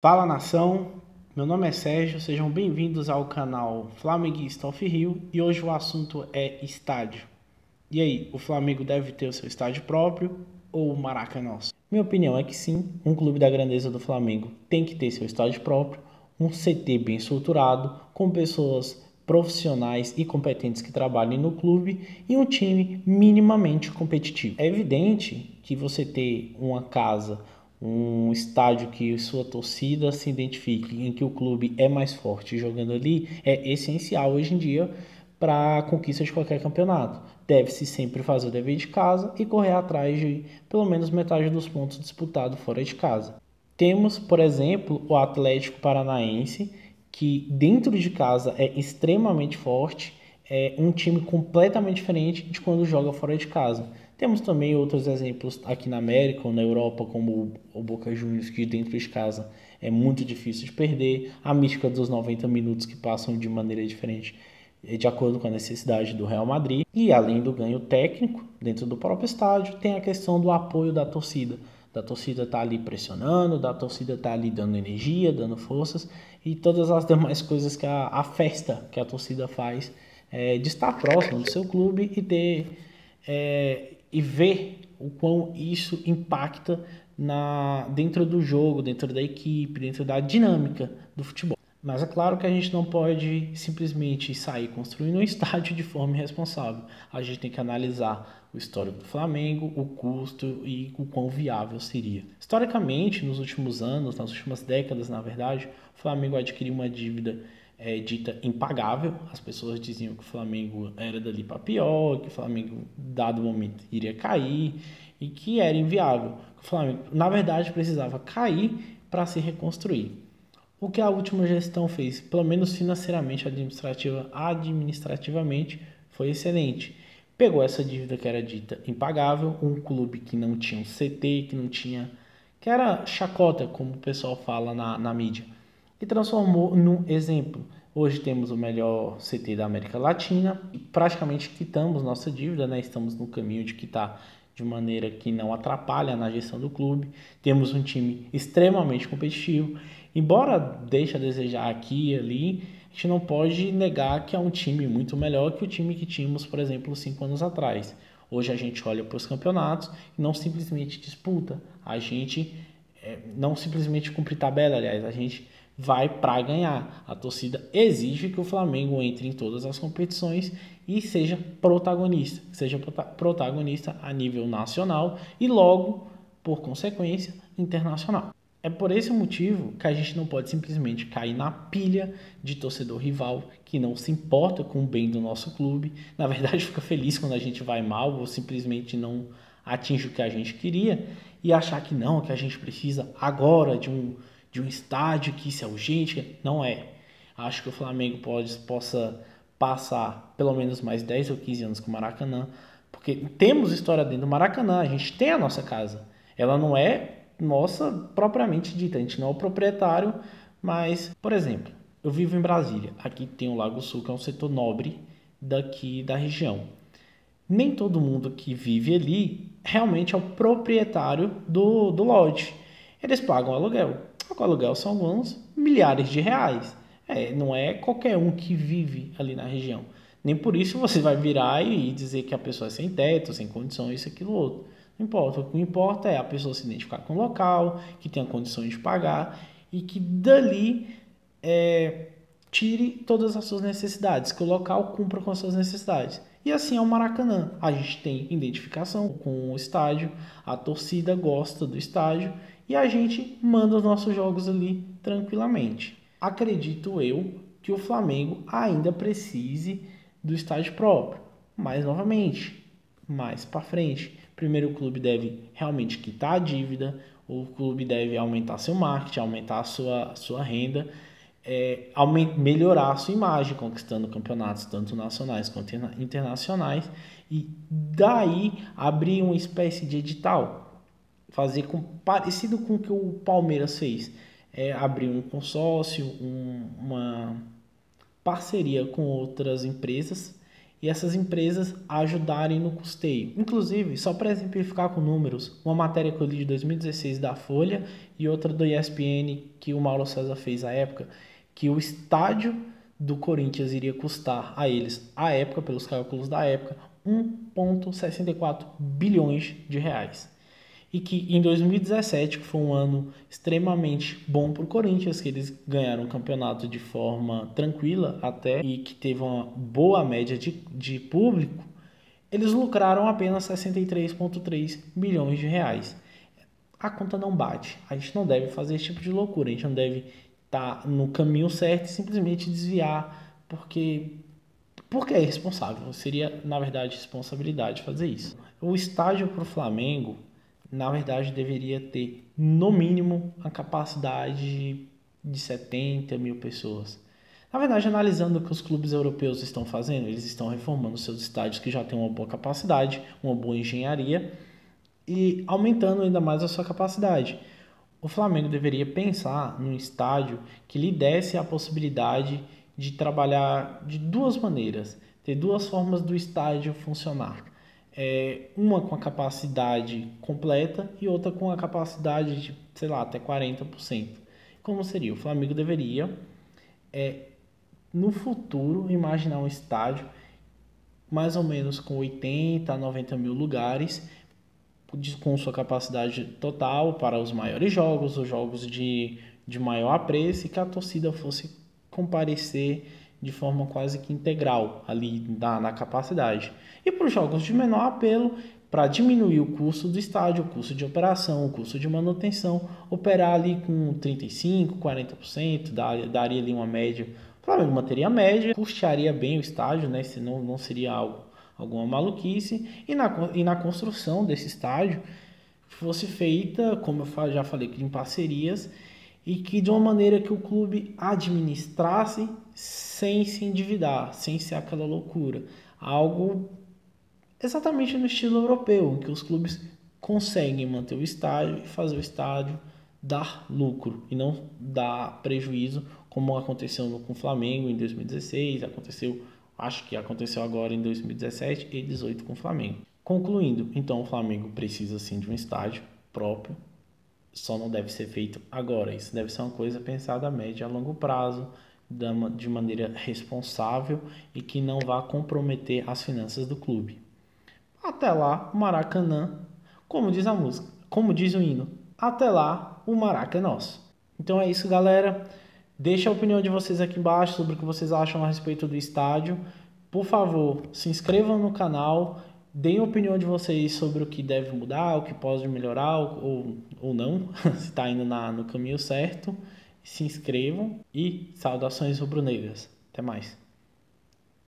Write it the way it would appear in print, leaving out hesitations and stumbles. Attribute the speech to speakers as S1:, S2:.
S1: Fala nação, meu nome é Sérgio, sejam bem-vindos ao canal Flamenguista Off Rio e hoje o assunto é estádio. E aí, o Flamengo deve ter o seu estádio próprio ou o Maraca é nosso? Minha opinião é que sim, um clube da grandeza do Flamengo tem que ter seu estádio próprio, um CT bem estruturado, com pessoas profissionais e competentes que trabalhem no clube e um time minimamente competitivo. É evidente que você ter uma casa, um estádio que sua torcida se identifique, em que o clube é mais forte jogando ali, é essencial hoje em dia para a conquista de qualquer campeonato. Deve-se sempre fazer o dever de casa e correr atrás de pelo menos metade dos pontos disputados fora de casa. Temos, por exemplo, o Atlético Paranaense, que dentro de casa é extremamente forte, é um time completamente diferente de quando joga fora de casa. Temos também outros exemplos aqui na América ou na Europa, como o Boca Juniors, que dentro de casa é muito difícil de perder, a mística dos 90 minutos que passam de maneira diferente de acordo com a necessidade do Real Madrid. E além do ganho técnico dentro do próprio estádio, tem a questão do apoio da torcida. Da torcida tá ali pressionando, da torcida tá ali dando energia, dando forças e todas as demais coisas que a festa que a torcida faz de estar próximo do seu clube e ter e ver o quão isso impacta dentro do jogo, dentro da equipe, dentro da dinâmica do futebol. Mas é claro que a gente não pode simplesmente sair construindo um estádio de forma irresponsável. A gente tem que analisar o histórico do Flamengo, o custo e o quão viável seria. Historicamente, nos últimos anos, nas últimas décadas, na verdade, o Flamengo adquiriu uma dívida dita impagável. As pessoas diziam que o Flamengo era dali para pior, que o Flamengo, dado momento, iria cair e que era inviável. O Flamengo, na verdade, precisava cair para se reconstruir. O que a última gestão fez, pelo menos financeiramente, administrativamente, foi excelente. Pegou essa dívida que era dita impagável, um clube que não tinha um CT, que era chacota, como o pessoal fala na mídia, e transformou num exemplo. Hoje temos o melhor CT da América Latina, praticamente quitamos nossa dívida, né? Estamos no caminho de quitar de maneira que não atrapalha na gestão do clube. Temos um time extremamente competitivo. Embora deixe a desejar aqui e ali, a gente não pode negar que é um time muito melhor que o time que tínhamos, por exemplo, 5 anos atrás. Hoje a gente olha para os campeonatos e não simplesmente disputa. A gente não simplesmente cumpre tabela, aliás, a gente vai para ganhar. A torcida exige que o Flamengo entre em todas as competições e seja protagonista a nível nacional e logo, por consequência, internacional. É por esse motivo que a gente não pode simplesmente cair na pilha de torcedor rival que não se importa com o bem do nosso clube. Na verdade, fica feliz quando a gente vai mal ou simplesmente não atinge o que a gente queria e achar que não, que a gente precisa agora de um estádio, que isso é urgente. Não é. Acho que o Flamengo possa passar pelo menos mais 10 ou 15 anos com o Maracanã, porque temos história dentro do Maracanã, a gente tem a nossa casa. Ela não é nossa propriamente dita, a gente não é o proprietário, mas, por exemplo, eu vivo em Brasília, aqui tem o Lago Sul, que é um setor nobre daqui da região. Nem todo mundo que vive ali realmente é o proprietário do lote. Eles pagam aluguel. O aluguel são alguns milhares de reais. Não é qualquer um que vive ali na região. Nem por isso você vai virar e dizer que a pessoa é sem teto, sem condição, isso, aquilo, outro. Não importa. O que importa é a pessoa se identificar com o local, que tenha condições de pagar e que dali tire todas as suas necessidades, que o local cumpra com as suas necessidades. E assim é o Maracanã. A gente tem identificação com o estádio, a torcida gosta do estádio e a gente manda os nossos jogos ali tranquilamente. Acredito eu que o Flamengo ainda precise do estádio próprio, mas novamente, mais para frente. Primeiro o clube deve realmente quitar a dívida, o clube deve aumentar seu marketing, aumentar a sua renda, melhorar a sua imagem, conquistando campeonatos tanto nacionais quanto internacionais, e daí abrir uma espécie de edital, parecido com o que o Palmeiras fez, abrir um consórcio, uma parceria com outras empresas e essas empresas ajudarem no custeio. Inclusive, só para exemplificar com números, uma matéria que eu li de 2016 da Folha e outra do ESPN que o Mauro César fez à época, que o estádio do Corinthians iria custar a eles, à época, pelos cálculos da época, 1,64 bilhões de reais. E que em 2017, que foi um ano extremamente bom para o Corinthians, que eles ganharam o campeonato de forma tranquila até, e que teve uma boa média de público, eles lucraram apenas 63,3 bilhões de reais. A conta não bate. A gente não deve fazer esse tipo de loucura. A gente não deve estar no caminho certo e simplesmente desviar, porque é irresponsável. Seria, na verdade, responsabilidade fazer isso. O estádio para o Flamengo, na verdade, deveria ter, no mínimo, a capacidade de 70 mil pessoas. Na verdade, analisando o que os clubes europeus estão fazendo, eles estão reformando seus estádios que já têm uma boa capacidade, uma boa engenharia e aumentando ainda mais a sua capacidade. O Flamengo deveria pensar num estádio que lhe desse a possibilidade de trabalhar de duas maneiras, ter duas formas do estádio funcionar. Uma com a capacidade completa e outra com a capacidade de, sei lá, até 40%. Como seria? O Flamengo deveria, no futuro, imaginar um estádio mais ou menos com 80 a 90 mil lugares, com sua capacidade total para os maiores jogos, os jogos de maior apreço, e que a torcida fosse comparecer de forma quase que integral ali na capacidade. E para os jogos de menor apelo, para diminuir o custo do estádio, o custo de operação, o custo de manutenção, operar ali com 35%, 40%, daria ali uma média. O Flamengo manteria a média, custearia bem o estádio, né? Senão não seria alguma maluquice. E na construção desse estádio fosse feita, como eu já falei, em parcerias, e que de uma maneira que o clube administrasse sem se endividar, sem ser aquela loucura. Algo exatamente no estilo europeu, em que os clubes conseguem manter o estádio e fazer o estádio dar lucro e não dar prejuízo, como aconteceu com o Flamengo em 2016, acho que aconteceu agora em 2017 e 2018 com o Flamengo. Concluindo, então o Flamengo precisa sim de um estádio próprio, só não deve ser feito agora. Isso deve ser uma coisa pensada a médio e a longo prazo, de maneira responsável e que não vá comprometer as finanças do clube. Até lá, o Maracanã, como diz a música, como diz o hino, até lá, o Maraca é nosso. Então é isso, galera. Deixa a opinião de vocês aqui embaixo sobre o que vocês acham a respeito do estádio. Por favor, se inscrevam no canal, deem a opinião de vocês sobre o que deve mudar, o que pode melhorar ou não, se está indo no caminho certo. Se inscrevam e saudações rubro-negras. Até mais.